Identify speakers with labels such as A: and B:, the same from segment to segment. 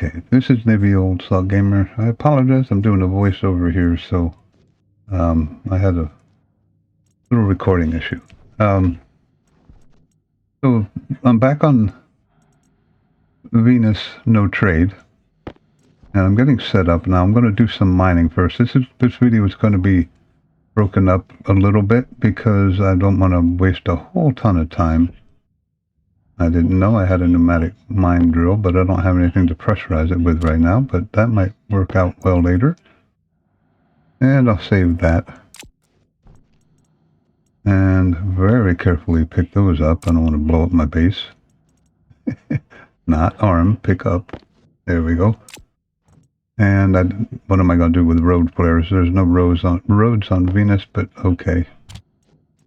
A: Okay, this is Navy Old Salt Gamer. I apologize, I'm doing a voiceover here, so I had a little recording issue. So I'm back on Venus No Trade, and I'm getting set up now. I'm going to do some mining first. This video is going to be broken up a little bit because I don't want to waste a whole ton of time. I didn't know I had a pneumatic mine drill, but I don't have anything to pressurize it with right now, but that might work out well later. And I'll save that. And very carefully pick those up. I don't want to blow up my base. Not arm, pick up. There we go. And what am I going to do with road flares? There's no roads on Venus, but okay.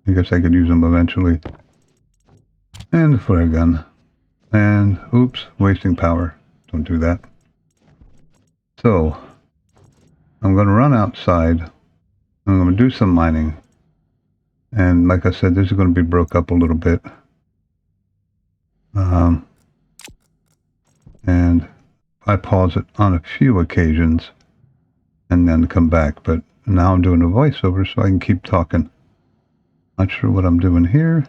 A: I guess I could use them eventually. And the flare gun. And, oops, wasting power. Don't do that. So, I'm going to run outside. I'm going to do some mining. And like I said, this is going to be broke up a little bit. And I pause it on a few occasions and then come back. But now I'm doing a voiceover so I can keep talking. Not sure what I'm doing here.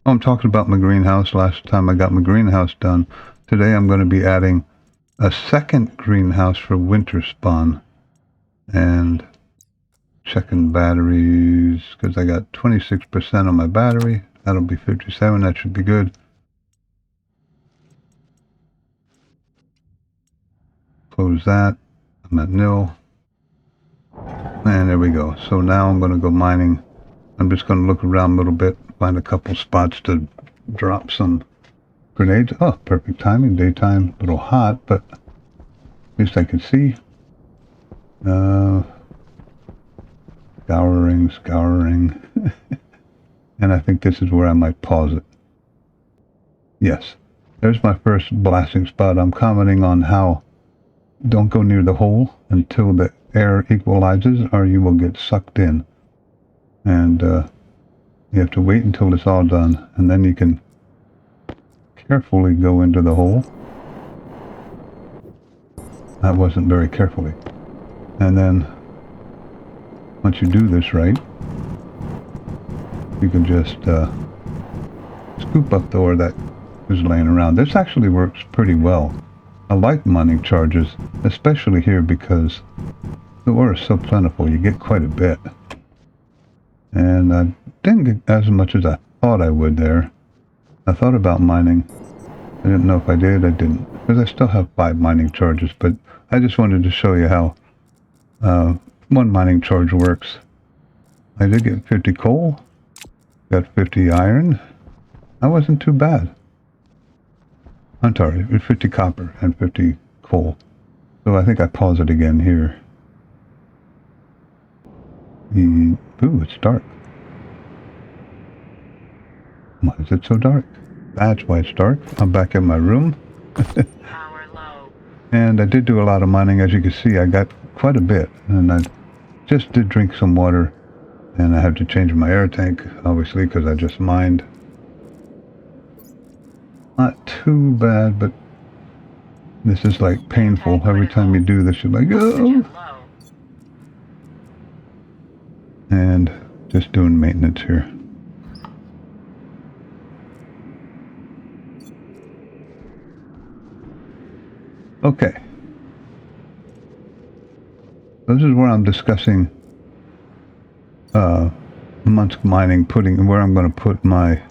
A: Oh, I'm talking about my greenhouse. Last time I got my greenhouse done. Today I'm going to be adding a second greenhouse for winter spawn. And checking batteries because I got 26% on my battery. That'll be 57. That should be good. Close that. I'm at nil. And there we go. So now I'm going to go mining. I'm just going to look around a little bit, find a couple spots to drop some grenades. Oh, perfect timing. Daytime, a little hot, but at least I can see. Scouring. And I think this is where I might pause it. Yes, there's my first blasting spot. I'm commenting on how don't go near the hole until the air equalizes or you will get sucked in. And you have to wait until it's all done, and then you can carefully go into the hole. That wasn't very carefully. And then once you do this right, you can just scoop up the ore that is laying around. This actually works pretty well. I like mining charges, especially here because the ore is so plentiful. You get quite a bit. And I didn't get as much as I thought I would there. I thought about mining. I didn't know if I did. I didn't. Because I still have 5 mining charges. But I just wanted to show you how one mining charge works. I did get 50 coal. Got 50 iron. That wasn't too bad. I'm sorry, 50 copper and 50 coal. So I think I pause it again here. Ooh, it's dark. Why is it so dark? That's why it's dark. I'm back in my room.
B: Power low.
A: And I did do a lot of mining. As you can see, I got quite a bit. And I just did drink some water. And I had to change my air tank, obviously, because I just mined. Not too bad, but this is like painful. Every time you do this, you're like, oh! And just doing maintenance here. Okay. This is where I'm discussing months mining, where I'm going to put my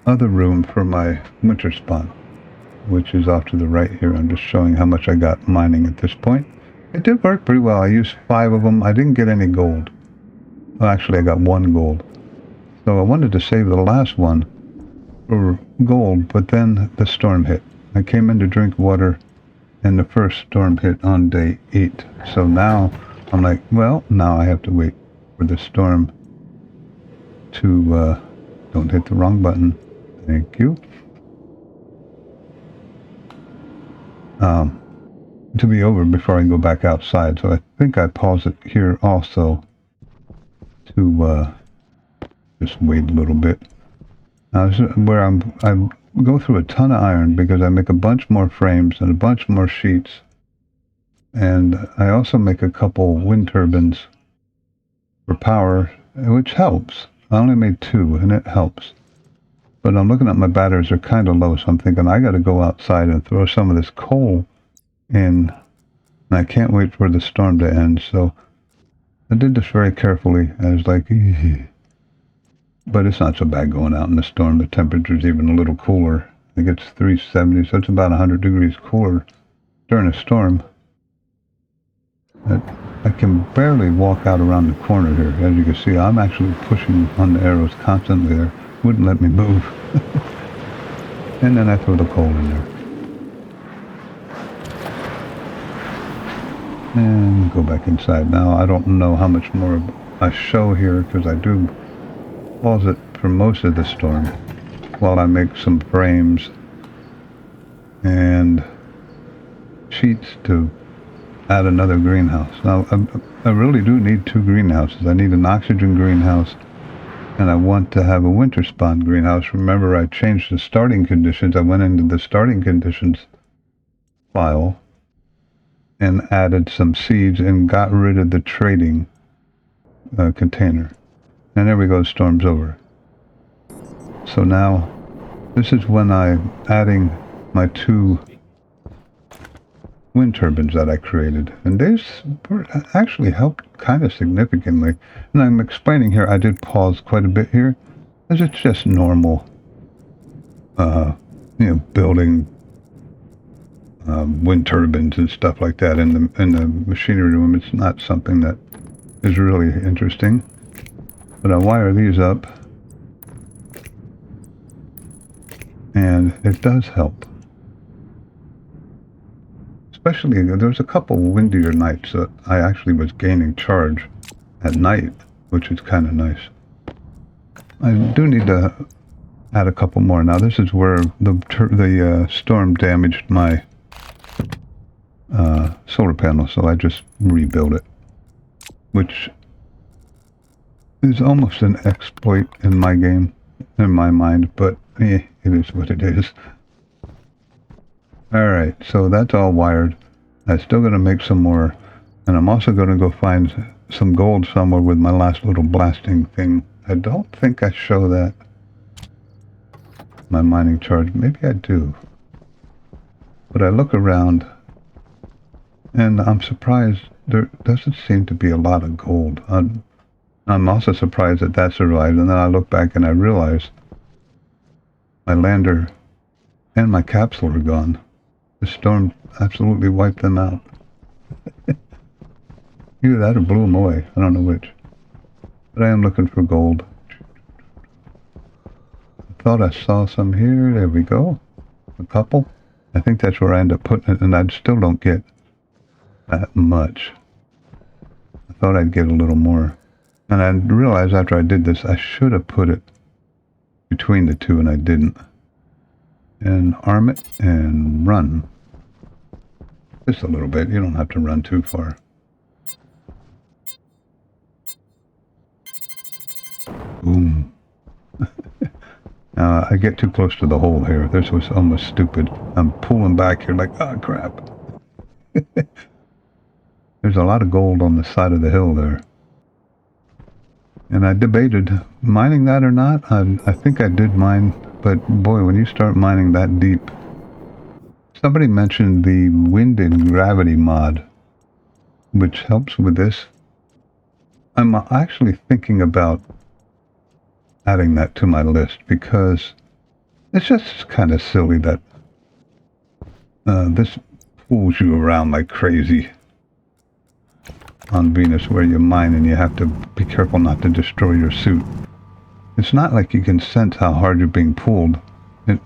A: other room for my winter spawn, which is off to the right here. I'm just showing how much I got mining at this point. It did work pretty well. I used 5 of them. I didn't get any gold. Well, actually, I got 1 gold. So I wanted to save the last one for gold, but then the storm hit. I came in to drink water, and the first storm hit on day 8. So now I'm like, well, now I have to wait for the storm to, don't hit the wrong button. Thank you. To be over before I go back outside. So I think I pause it here also to just wait a little bit. This is where I go through a ton of iron because I make a bunch more frames and a bunch more sheets. And I also make a couple wind turbines for power, which helps. I only made 2, and it helps. But I'm looking at my batteries, they're kind of low, so I'm thinking I got to go outside and throw some of this coal in. And I can't wait for the storm to end, so I did this very carefully. I was like, eeh. But it's not so bad going out in the storm. The temperature's even a little cooler. I think it's 370, so it's about 100 degrees cooler during a storm. I can barely walk out around the corner here. As you can see, I'm actually pushing on the arrows constantly there. Wouldn't let me move. And then I throw the coal in there. And go back inside. Now, I don't know how much more I show here because I do pause it for most of the storm while I make some frames and sheets to add another greenhouse. Now, I really do need 2 greenhouses. I need an oxygen greenhouse, and I want to have a winter spawn greenhouse. Remember, I changed the starting conditions. I went into the starting conditions file and added some seeds and got rid of the trading container. And there we go, storm's over. So now, this is when I'm adding my 2 wind turbines that I created, and these actually helped kind of significantly. And I'm explaining here, I did pause quite a bit here, as it's just normal, building wind turbines and stuff like that in the machinery room. It's not something that is really interesting, but I wire these up, and it does help. Especially, there's a couple windier nights that I actually was gaining charge at night, which is kind of nice. I do need to add a couple more. Now, this is where the storm damaged my solar panel, so I just rebuilt it, which is almost an exploit in my game, in my mind, but it is what it is. Alright, so that's all wired. I'm still going to make some more, and I'm also going to go find some gold somewhere with my last little blasting thing. I don't think I show that. My mining charge, maybe I do. But I look around, and I'm surprised there doesn't seem to be a lot of gold. I'm also surprised that that survived, and then I look back and I realize my lander and my capsule are gone. The storm absolutely wiped them out. Either that or blew them away. I don't know which. But I am looking for gold. I thought I saw some here. There we go. A couple. I think that's where I end up putting it, and I still don't get that much. I thought I'd get a little more. And I realized after I did this, I should have put it between the 2, and I didn't. And arm it and run. Just a little bit. You don't have to run too far. Boom. Now, I get too close to the hole here. This was almost stupid. I'm pulling back here like, oh, crap. There's a lot of gold on the side of the hill there. And I debated mining that or not. I think I did mine, but boy, when you start mining that deep. Somebody mentioned the wind and gravity mod, which helps with this. I'm actually thinking about adding that to my list because it's just kind of silly that this pulls you around like crazy on Venus, where you mine and you have to be careful not to destroy your suit. It's not like you can sense how hard you're being pulled,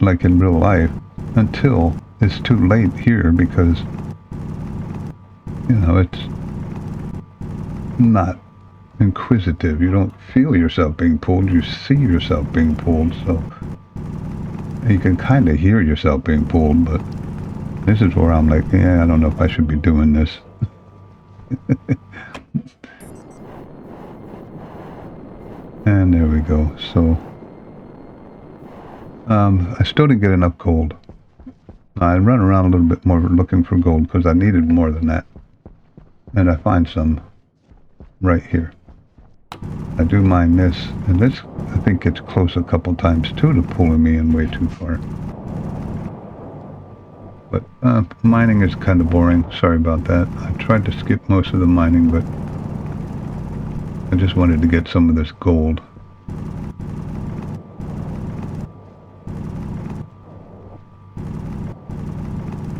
A: like in real life, until it's too late here because, it's not inquisitive. You don't feel yourself being pulled, you see yourself being pulled, so you can kind of hear yourself being pulled, but this is where I'm like, yeah, I don't know if I should be doing this. And there we go. So I still didn't get enough gold. I run around a little bit more looking for gold because I needed more than that. And I find some right here. I do mine this, and this I think gets close a couple times too to pulling me in way too far. But mining is kind of boring. Sorry about that. I tried to skip most of the mining, but I just wanted to get some of this gold.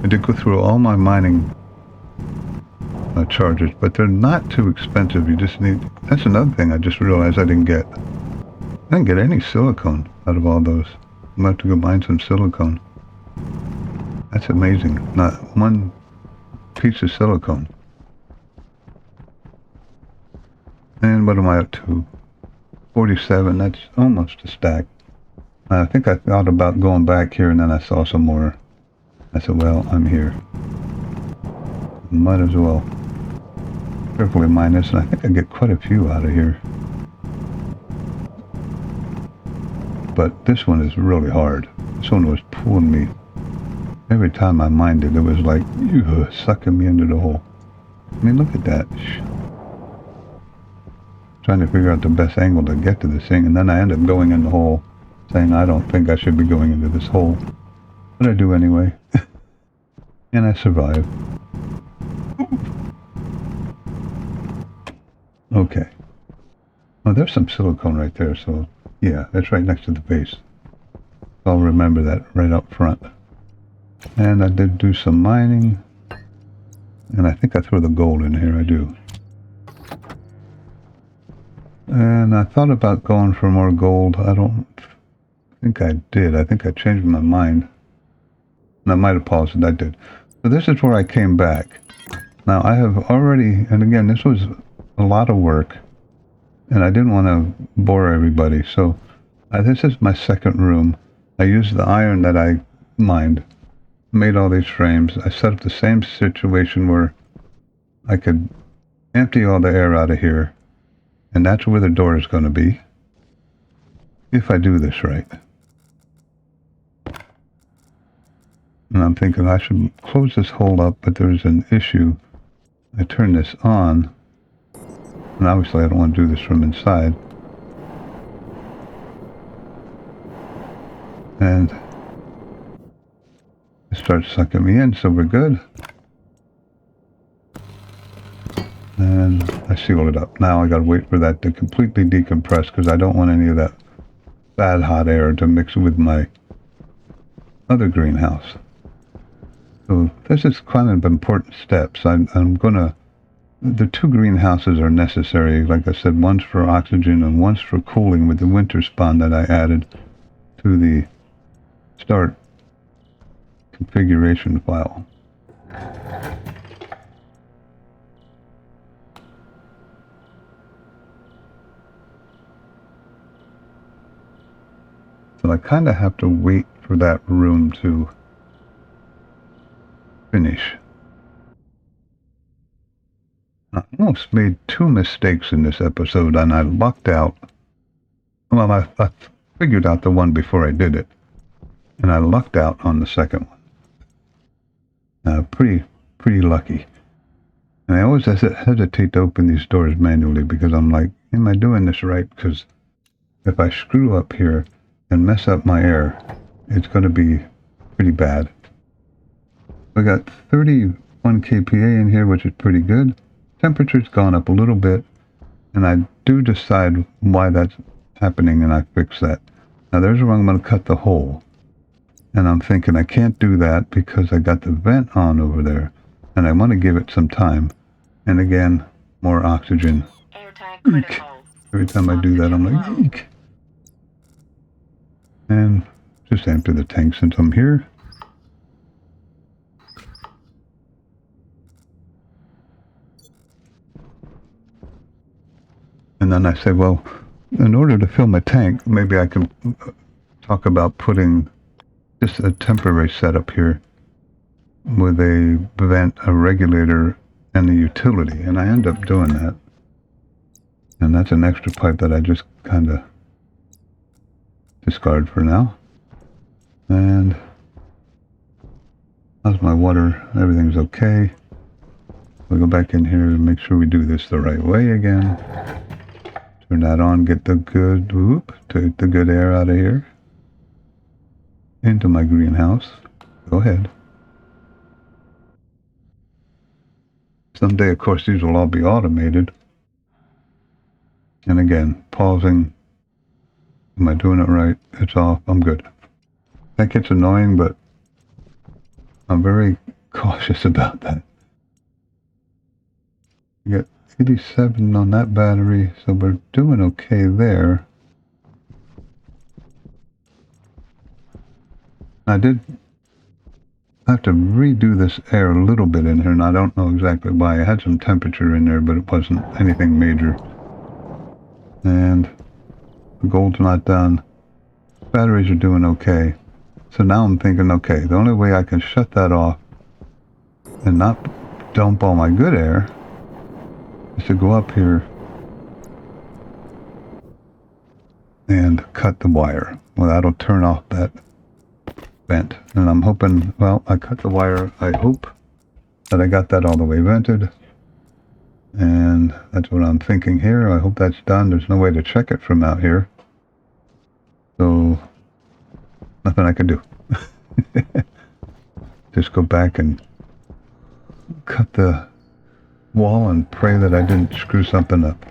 A: I did go through all my mining charges, but they're not too expensive. You just need... That's another thing I just realized I didn't get. I didn't get any silicone out of all those. I'm about to go mine some silicone. That's amazing. Not one piece of silicone. And what am I up to? 47. That's almost a stack. I think I thought about going back here, and then I saw some more. I said, well, I'm here. Might as well carefully mine this, and I think I get quite a few out of here. But this one is really hard. This one was pulling me. Every time I mined it, it was like, sucking me into the hole. I mean, look at that. Trying to figure out the best angle to get to this thing, and then I end up going in the hole, saying I don't think I should be going into this hole. But I do anyway. And I survive. Okay. Oh, there's some silicone right there, so yeah, that's right next to the base. I'll remember that right up front. And I did do some mining. And I think I threw the gold in here, I do. And I thought about going for more gold. I don't think I did. I think I changed my mind. And I might have paused it, I did. So this is where I came back. Now I have already, and again, this was a lot of work. And I didn't want to bore everybody. So this is my second room. I used the iron that I mined. Made all these frames. I set up the same situation where I could empty all the air out of here. And that's where the door is going to be. If I do this right. And I'm thinking I should close this hole up, but there's an issue. I turn this on. And obviously I don't want to do this from inside. And it starts sucking me in, so we're good. And I sealed it up. Now I gotta wait for that to completely decompress because I don't want any of that bad hot air to mix with my other greenhouse. So this is kind of important steps. I'm gonna... The two greenhouses are necessary. Like I said, one's for oxygen and one's for cooling with the winter spawn that I added to the start configuration file. So I kind of have to wait for that room to finish. I almost made two mistakes in this episode, and I lucked out. Well, I figured out the one before I did it, and I lucked out on the second one. Pretty lucky. And I always hesitate to open these doors manually because I'm like, am I doing this right? Because if I screw up here and mess up my air, it's going to be pretty bad. I got 31 kPa in here, which is pretty good. Temperature's gone up a little bit, and I do decide why that's happening, and I fix that. Now there's where I'm going to cut the hole. And I'm thinking I can't do that because I got the vent on over there, and I want to give it some time. And again, more oxygen.
B: Airtime critical.
A: Every time I do that, I'm like, eek. And just empty the tank since I'm here. And then I say, well, in order to fill my tank, maybe I can talk about putting just a temporary setup here with a vent, a regulator, and a utility. And I end up doing that. And that's an extra pipe that I just kind of discard for now. water, everything's okay. We'll go back in here and make sure we do this the right way again. Turn that on, get the good, take the good air out of here. Into my greenhouse. Go ahead. Someday, of course, these will all be automated. And again, pausing. Am I doing it right? It's off. I'm good. That gets annoying, but I'm very cautious about that. We got 87 on that battery, so we're doing okay there. I did have to redo this air a little bit in here, and I don't know exactly why. I had some temperature in there, but it wasn't anything major. And the gold's not done. Batteries are doing okay. So now I'm thinking, okay, the only way I can shut that off and not dump all my good air is to go up here and cut the wire. Well, that'll turn off that vent. And I'm hoping, well, I cut the wire. I hope that I got that all the way vented. And that's what I'm thinking here. I hope that's done. There's no way to check it from out here. So, nothing I can do. Just go back and cut the wall and pray that I didn't screw something up.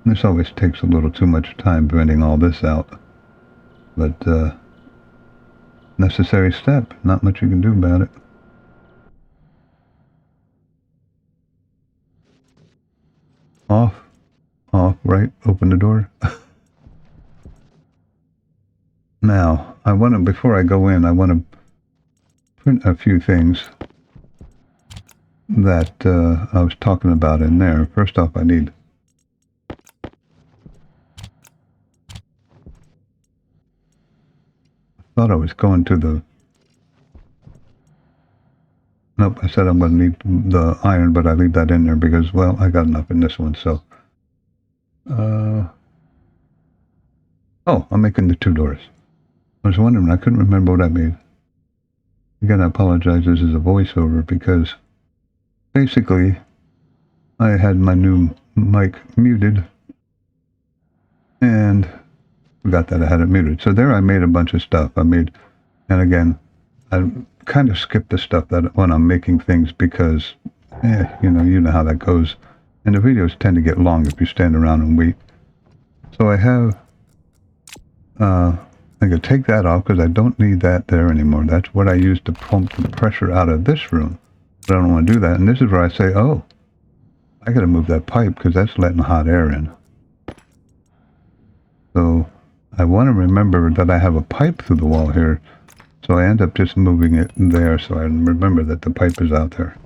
A: This always takes a little too much time venting all this out. But, necessary step. Not much you can do about it. Off, right, open the door. Now, before I go in, I want to print a few things that I was talking about in there. First off, I thought I was going to the... Nope, I said I'm going to need the iron, but I leave that in there because, well, I got enough in this one, so... Oh, I'm making the 2 doors. I was wondering, I couldn't remember what I made. Again, I apologize, this is a voiceover, because basically, I had my new mic muted, and forgot that I had it muted. So there I made a bunch of stuff. And again, I kind of skipped the stuff that when I'm making things because, you know how that goes. And the videos tend to get long if you stand around and wait. So I have, I could take that off because I don't need that there anymore. That's what I use to pump the pressure out of this room. But I don't want to do that. And this is where I say, oh, I got to move that pipe because that's letting hot air in. So I want to remember that I have a pipe through the wall here. So I end up just moving it there so I remember that the pipe is out there.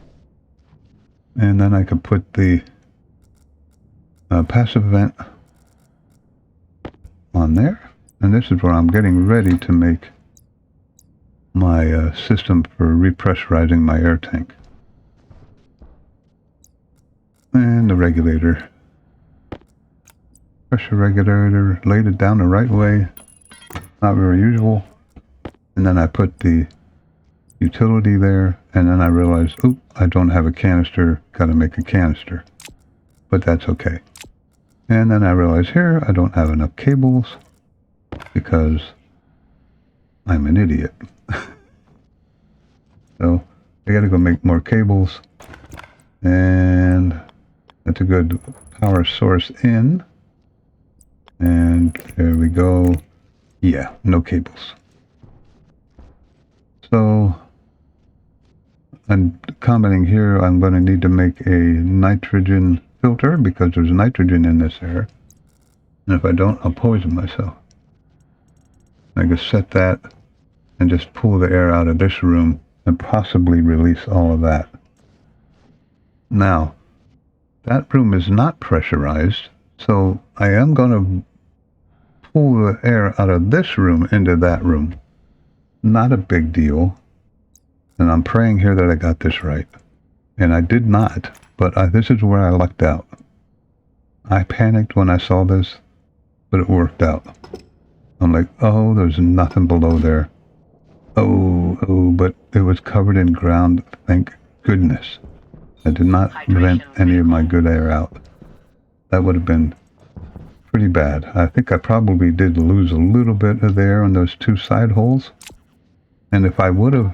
A: And then I could put the passive vent on there. And this is where I'm getting ready to make my system for repressurizing my air tank. And the regulator. Pressure regulator, laid it down the right way. Not very usual. And then I put the utility there, and then I realized, oop, I don't have a canister, gotta make a canister. But that's okay. And then I realized here, I don't have enough cables, because I'm an idiot. So, I gotta go make more cables, and that's a good power source in. And there we go. Yeah, no cables. So, I'm commenting here, I'm going to need to make a nitrogen filter because there's nitrogen in this air. And if I don't, I'll poison myself. I can set that and just pull the air out of this room and possibly release all of that. Now, that room is not pressurized, so I am going to pull the air out of this room into that room. Not a big deal. And I'm praying here that I got this right. And I did not, but this is where I lucked out. I panicked when I saw this, but it worked out. I'm like, oh, there's nothing below there. Oh, but it was covered in ground, thank goodness. I did not vent any of my good air out. That would have been pretty bad. I think I probably did lose a little bit of the air on those two side holes. And if I would have,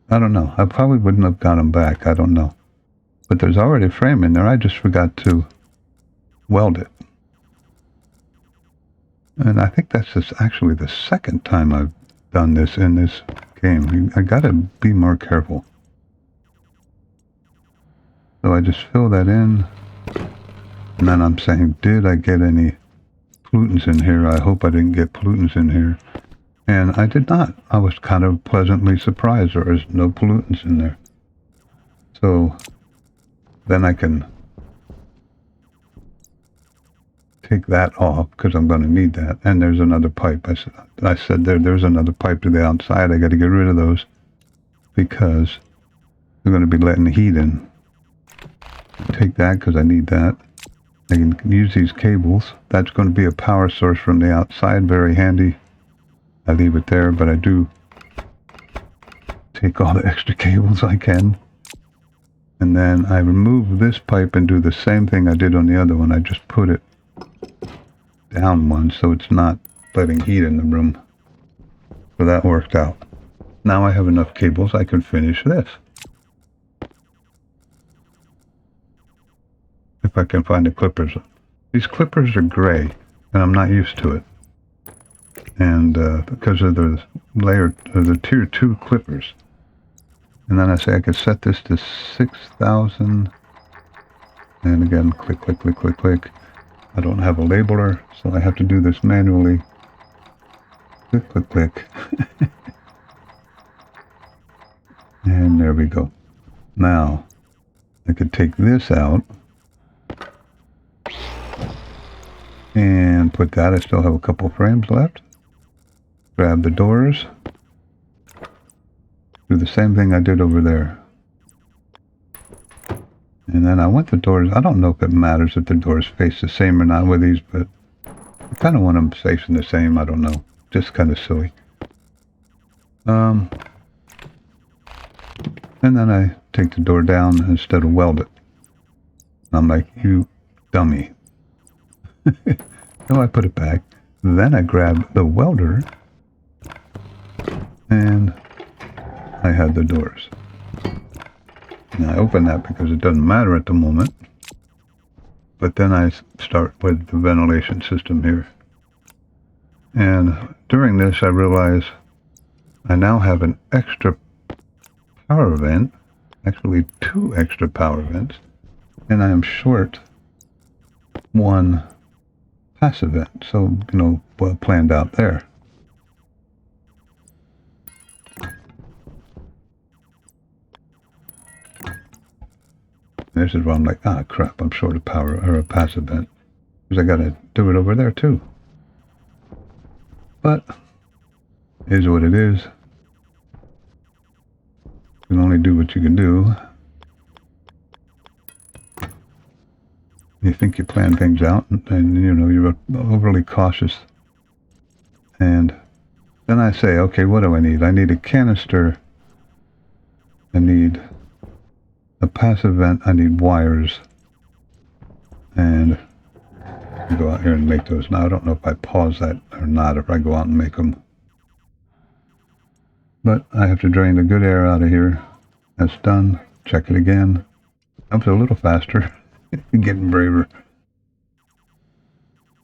A: I don't know, I probably wouldn't have got them back. I don't know. But there's already a frame in there. I just forgot to weld it. And I think that's actually the second time I've done this in this game. I gotta be more careful. So I just fill that in. And then I'm saying, did I get any pollutants in here? I hope I didn't get pollutants in here. And I did not. I was kind of pleasantly surprised. There is no pollutants in there. So then I can take that off because I'm going to need that. And there's another pipe. I said there's another pipe to the outside. I got to get rid of those because they're going to be letting the heat in. Take that because I need that. I can use these cables. That's going to be a power source from the outside. Very handy. I leave it there, but I do take all the extra cables I can. And then I remove this pipe and do the same thing I did on the other one. I just put it down one so it's not letting heat in the room. So that worked out. Now I have enough cables, I can finish this. If I can find the clippers. These clippers are gray, and I'm not used to it. And because of the tier 2 clippers. And then I say I could set this to 6,000. And again, click, click, click, click, click. I don't have a labeler, so I have to do this manually. Click, click, click. And there we go. Now, I could take this out. And put that. I still have a couple frames left. Grab the doors. Do the same thing I did over there. And then I want the doors. I don't know if it matters if the doors face the same or not with these, but I kind of want them facing the same. I don't know. Just kind of silly. And then I take the door down instead of weld it. I'm like, you dummy. So I put it back. Then I grab the welder. And I had the doors. And I open that because it doesn't matter at the moment. But then I start with the ventilation system here. And during this I realize I now have an extra power vent. Actually 2 extra power vents. And I am short 1 passive vent. So, well planned out there. This is where I'm like, crap, I'm short of power, or a passive vent. Because I got to do it over there, too. But, it is what it is. You can only do what you can do. You think you plan things out, and you're overly cautious. And then I say, okay, what do I need? I need a canister. I need a passive vent, I need wires, and I go out here and make those. Now I don't know if I pause that or not, if I go out and make them. But I have to drain the good air out of here. That's done. Check it again. That was a little faster. Getting braver.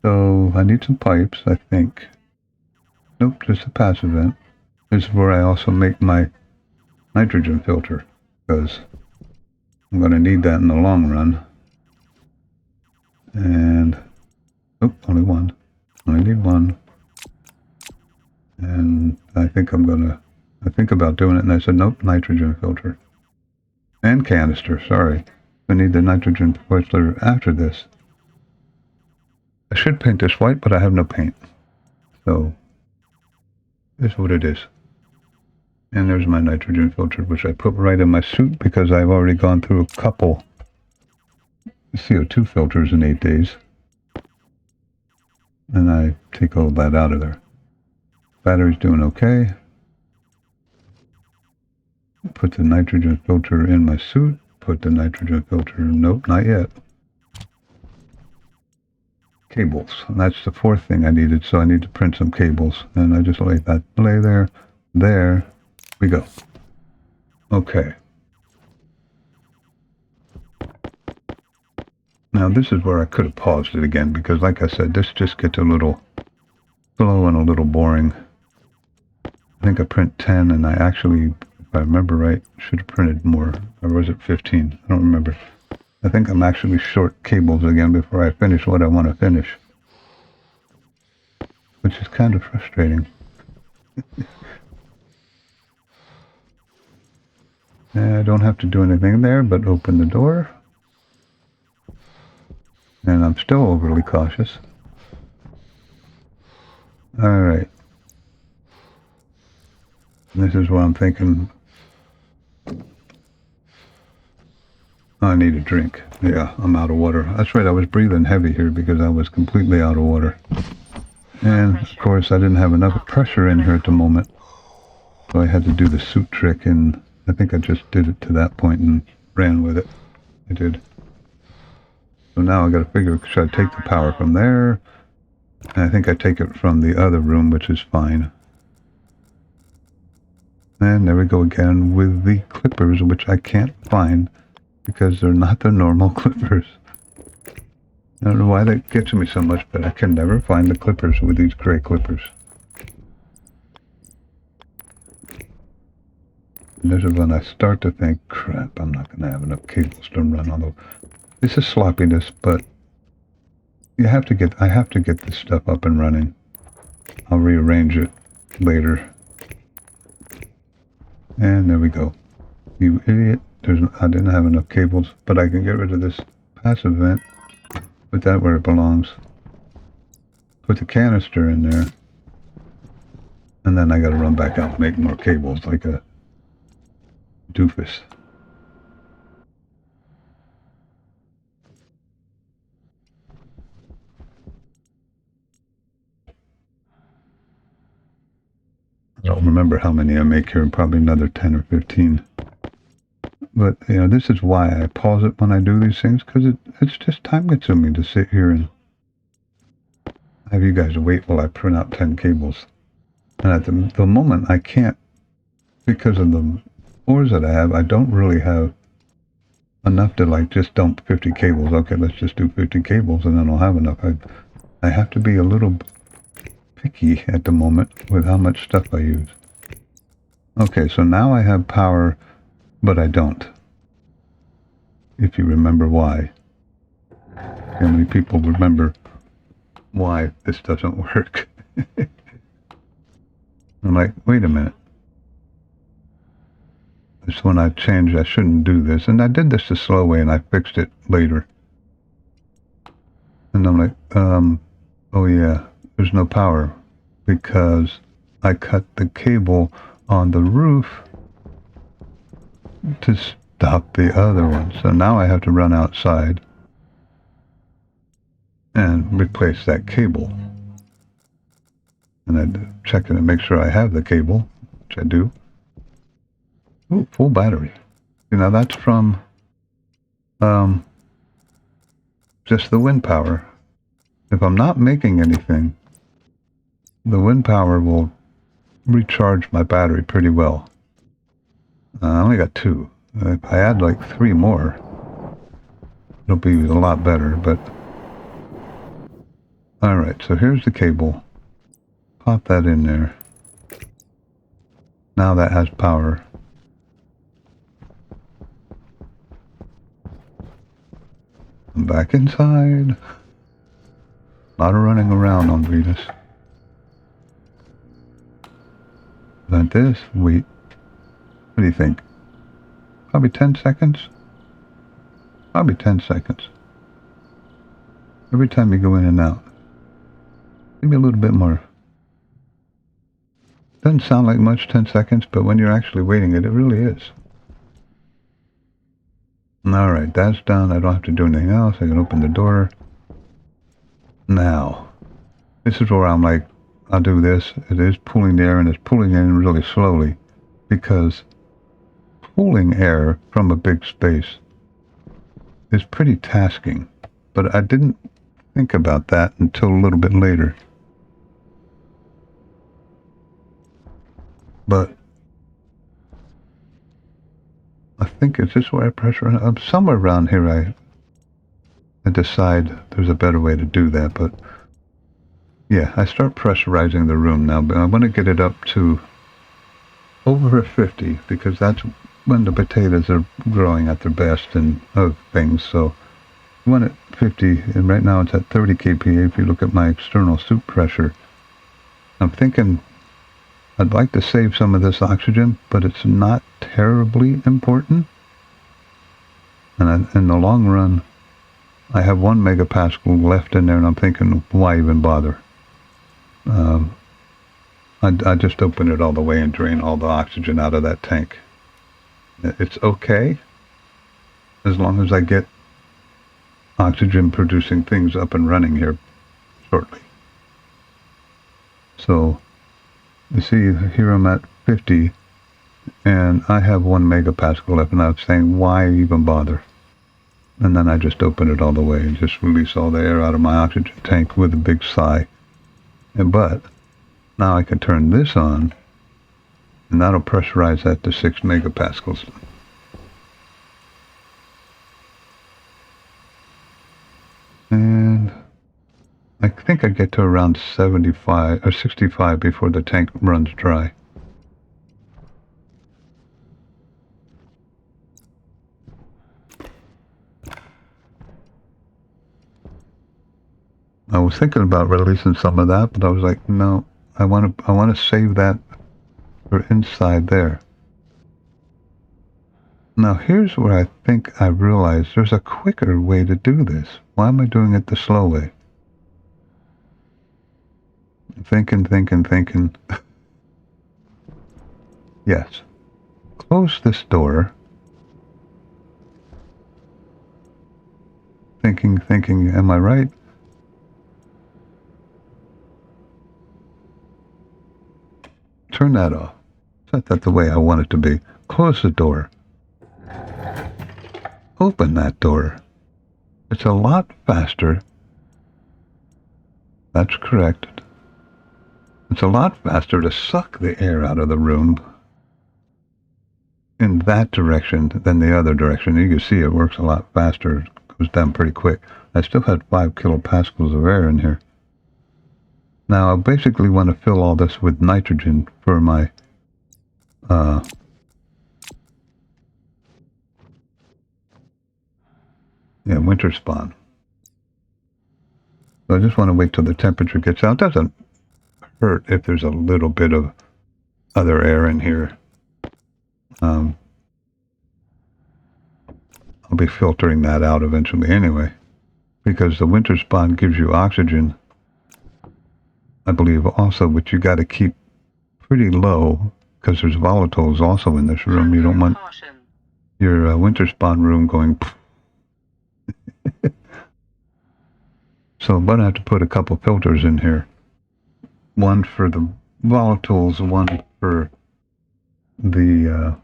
A: So I need some pipes, I think. Nope, just a passive vent. This is where I also make my nitrogen filter, because I'm going to need that in the long run. And, only one. Only need one. And I think I think about doing it, and I said, nope, nitrogen filter. And canister, sorry. I need the nitrogen filter after this. I should paint this white, but I have no paint. So, this is what it is. And there's my nitrogen filter, which I put right in my suit because I've already gone through a couple CO2 filters in 8 days. And I take all that out of there. Battery's doing okay. Put the nitrogen filter in my suit. Put the nitrogen filter, nope, not yet. Cables, and that's the fourth thing I needed, so I need to print some cables. And I just lay there. There we go. Okay. Now this is where I could have paused it again, because like I said, this just gets a little slow and a little boring. I think I print 10, and I actually, if I remember right, should have printed more. Or was it 15? I don't remember. I think I'm actually short cables again before I finish what I want to finish. Which is kind of frustrating. I don't have to do anything there but open the door. And I'm still overly cautious. Alright. This is what I'm thinking. I need a drink. Yeah, I'm out of water. That's right, I was breathing heavy here because I was completely out of water. And, of course, I didn't have enough pressure in here at the moment. So I had to do the suit trick, and I think I just did it to that point and ran with it. I did. So now I got to figure, should I take the power from there? And I think I take it from the other room, which is fine. And there we go again with the clippers, which I can't find because they're not the normal clippers. I don't know why that gets me so much, but I can never find the clippers with these gray clippers. And this is when I start to think, crap, I'm not going to have enough cables to run on those. This is sloppiness, but I have to get this stuff up and running. I'll rearrange it later. And there we go. You idiot. I didn't have enough cables, but I can get rid of this passive vent. Put that where it belongs. Put the canister in there. And then I gotta run back out and make more cables like a doofus. I don't remember how many I make here, probably another 10 or 15. But, you know, this is why I pause it when I do these things, because it's just time consuming to sit here and have you guys wait while I print out 10 cables. And at the moment, I can't, because of the ores that I have, I don't really have enough to, like, just dump 50 cables. Okay, let's just do 50 cables, and then I'll have enough. I have to be a little picky at the moment with how much stuff I use. Okay, so now I have power, but I don't. If you remember why. How many people remember why this doesn't work? I'm like, wait a minute. This one I changed, I shouldn't do this. And I did this the slow way and I fixed it later. And I'm like, oh yeah, there's no power because I cut the cable on the roof to stop the other one. So now I have to run outside and replace that cable. And I check it and make sure I have the cable, which I do. Ooh, full battery. You know, that's from just the wind power. If I'm not making anything, the wind power will recharge my battery pretty well. I only got 2. If I add like 3 more, it'll be a lot better, but... Alright, so here's the cable. Pop that in there. Now that has power. I'm back inside. A lot of running around on Venus. Like this, wait. What do you think? Probably 10 seconds? Probably 10 seconds. Every time you go in and out. Maybe a little bit more. Doesn't sound like much, 10 seconds, but when you're actually waiting it really is. Alright, that's done. I don't have to do anything else. I can open the door. Now, this is where I'm like, I'll do this. It is pulling the air and it's pulling in really slowly because pulling air from a big space is pretty tasking, but I didn't think about that until a little bit later. But I think, is this where I pressure? Somewhere around here I decide there's a better way to do that, but yeah, I start pressurizing the room now, but I want to get it up to over 50 because that's when the potatoes are growing at their best and other things. So I want it 50, and right now it's at 30 kPa. If you look at my external soup pressure, I'm thinking I'd like to save some of this oxygen, but it's not terribly important. And in the long run, I have 1 megapascal left in there, and I'm thinking, why even bother? I just open it all the way and drain all the oxygen out of that tank. It's okay as long as I get oxygen producing things up and running here shortly. So you see here I'm at 50 and I have 1 megapascal left, and I was saying, why even bother? And then I just open it all the way and just release all the air out of my oxygen tank with a big sigh. But now I can turn this on, and that'll pressurize that to 6 megapascals. And I think I get to around 75 or 65 before the tank runs dry. I was thinking about releasing some of that, but I was like, no, I want to save that for inside there. Now here's where I think I realized there's a quicker way to do this. Why am I doing it the slow way? Thinking. Yes. Close this door. Thinking, am I right? Turn that off. Set that the way I want it to be. Close the door. Open that door. It's a lot faster. That's correct. It's a lot faster to suck the air out of the room in that direction than the other direction. You can see it works a lot faster. It goes down pretty quick. I still had 5 kilopascals of air in here. Now I basically want to fill all this with nitrogen for my winter spawn. So I just want to wait till the temperature gets out. It doesn't hurt if there's a little bit of other air in here. I'll be filtering that out eventually anyway, because the winter spawn gives you oxygen, I believe, also, which you got to keep pretty low because there's volatiles also in this room. You don't want your winter spawn room going. So I'm going to have to put a couple filters in here. One for the volatiles, one for the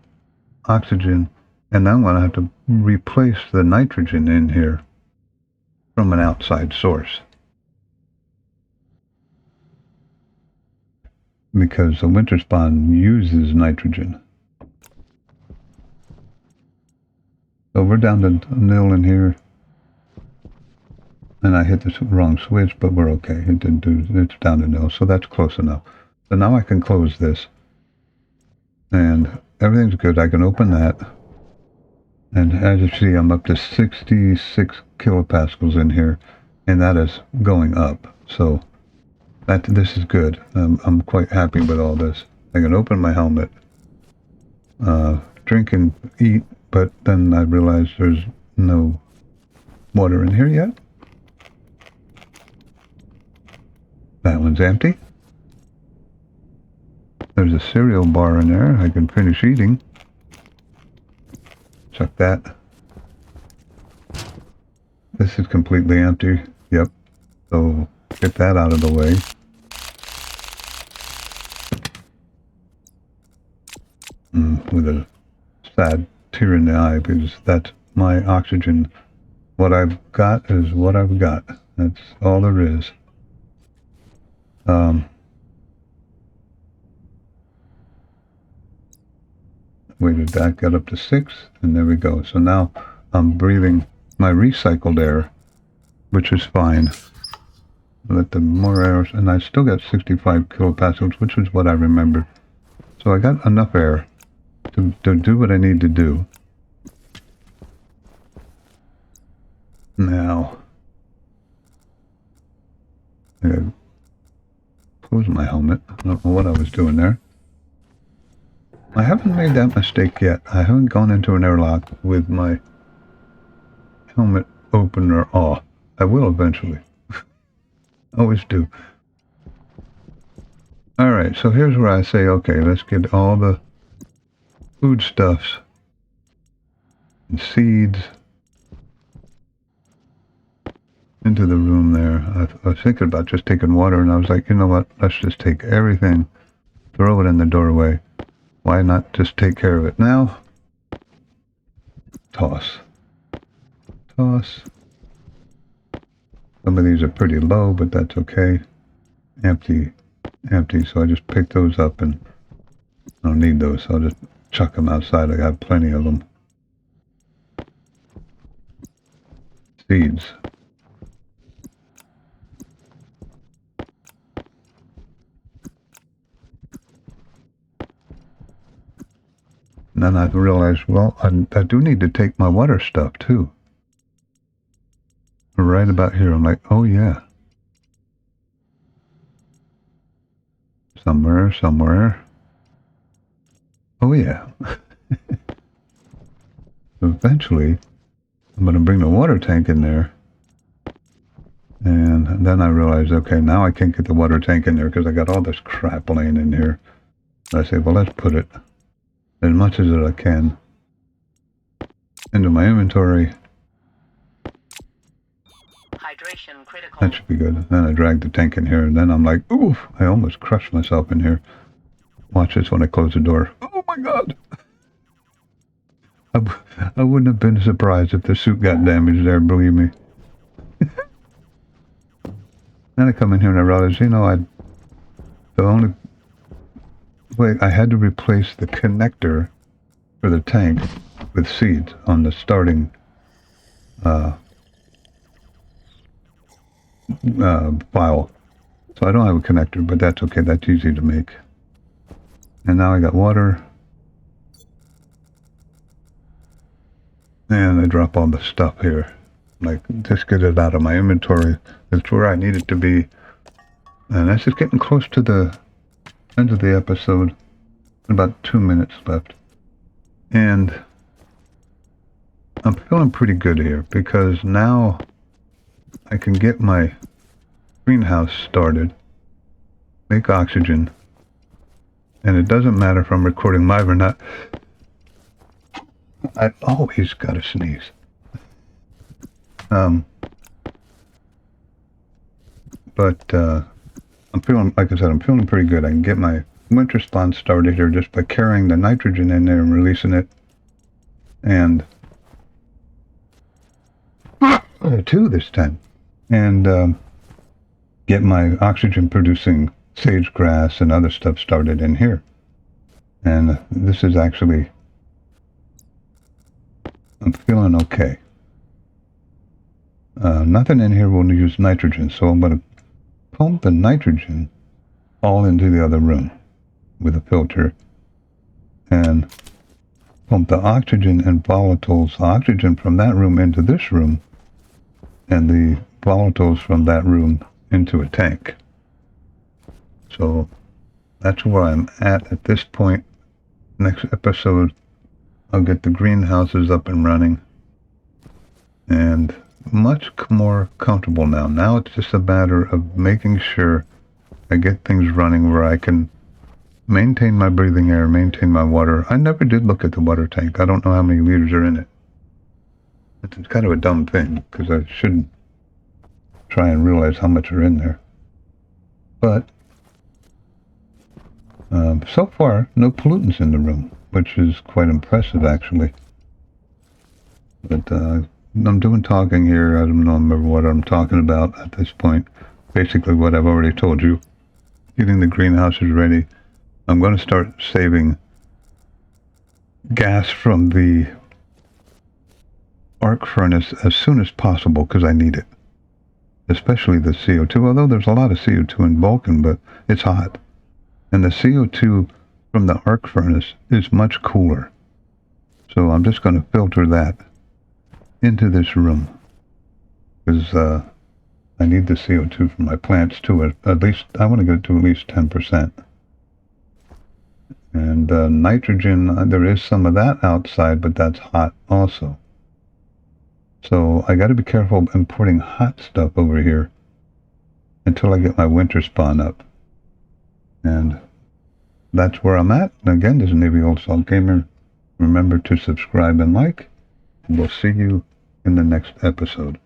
A: oxygen, and then I'm going to have to replace the nitrogen in here from an outside source. Because the winter spawn uses nitrogen. So we're down to nil in here. And I hit the wrong switch, but we're okay. It didn't do, it's down to nil, so that's close enough. So now I can close this. And everything's good. I can open that. And as you see, I'm up to 66 kilopascals in here. And that is going up. So this is good. I'm quite happy with all this. I can open my helmet, drink and eat, but then I realized there's no water in here yet. That one's empty. There's a cereal bar in there. I can finish eating. Chuck that. This is completely empty. Yep. So get that out of the way. With a sad tear in the eye because that's my oxygen. What I've got is what I've got. That's all there is. Waited that, got up to 6, and there we go. So now I'm breathing my recycled air, which is fine. Let the more air, and I still got 65 kilopascals, which is what I remembered. So I got enough air to do what I need to do. Now, I gotta close my helmet. I don't know what I was doing there. I haven't made that mistake yet. I haven't gone into an airlock with my helmet opener off. I will eventually. Always do. Alright, so here's where I say, okay, let's get all the foodstuffs and seeds into the room there. I was thinking about just taking water, and I was like, you know what, let's just take everything, throw it in the doorway. Why not just take care of it now? Toss. Toss. Some of these are pretty low, but that's okay. Empty. Empty, so I just pick those up, and I don't need those, so I'll just chuck them outside. I got plenty of them. Seeds. And then I realized, well, I do need to take my water stuff, too. Right about here, I'm like, oh yeah. Somewhere. Oh yeah. Eventually, I'm going to bring the water tank in there. And then I realized, okay, now I can't get the water tank in there because I got all this crap laying in here. I say, well, let's put it as much as I can into my inventory.
B: Hydration critical.
A: That should be good. Then I drag the tank in here, and then I'm like, oof, I almost crushed myself in here. Watch this when I close the door. Oh my god! I wouldn't have been surprised if the suit got damaged there, believe me. Then I come in here and I realize, you know, the only way I had to replace the connector for the tank with seeds on the starting file. So I don't have a connector, but that's okay. That's easy to make. And now I got water. And I drop all the stuff here. Like, just get it out of my inventory. It's where I need it to be. And that's just getting close to the end of the episode. About 2 minutes left. And I'm feeling pretty good here because now I can get my greenhouse started, make oxygen, and it doesn't matter if I'm recording live or not. I've always got to sneeze. But I'm feeling, like I said, I'm feeling pretty good. I can get my winter spawn started here just by carrying the nitrogen in there and releasing it. And 2 this time. And get my oxygen producing sage grass and other stuff started in here. And this is actually, I'm feeling okay. Nothing in here will use nitrogen, so I'm going to pump the nitrogen all into the other room with a filter and pump the oxygen and volatiles, oxygen from that room into this room, and the volatiles from that room into a tank. So that's where I'm at this point. Next episode, I'll get the greenhouses up and running and much more comfortable now. Now it's just a matter of making sure I get things running where I can maintain my breathing air, maintain my water. I never did look at the water tank. I don't know how many liters are in it. It's kind of a dumb thing because I should try and realize how much are in there. But so far, no pollutants in the room. which is quite impressive, actually. But I'm doing talking here. I don't remember what I'm talking about at this point. Basically what I've already told you. Getting the greenhouses ready. I'm going to start saving gas from the arc furnace as soon as possible because I need it. Especially the CO2, although there's a lot of CO2 in Vulcan, but it's hot. And the CO2 from the arc furnace is much cooler. So I'm just going to filter that into this room because I need the CO2 from my plants too. At least I want to get it to at least 10%. And nitrogen, there is some of that outside, but that's hot also. So I got to be careful importing hot stuff over here until I get my winter spawn up. And that's where I'm at. And again, this is Navy Old Salt Gamer. Remember to subscribe and like. And we'll see you in the next episode.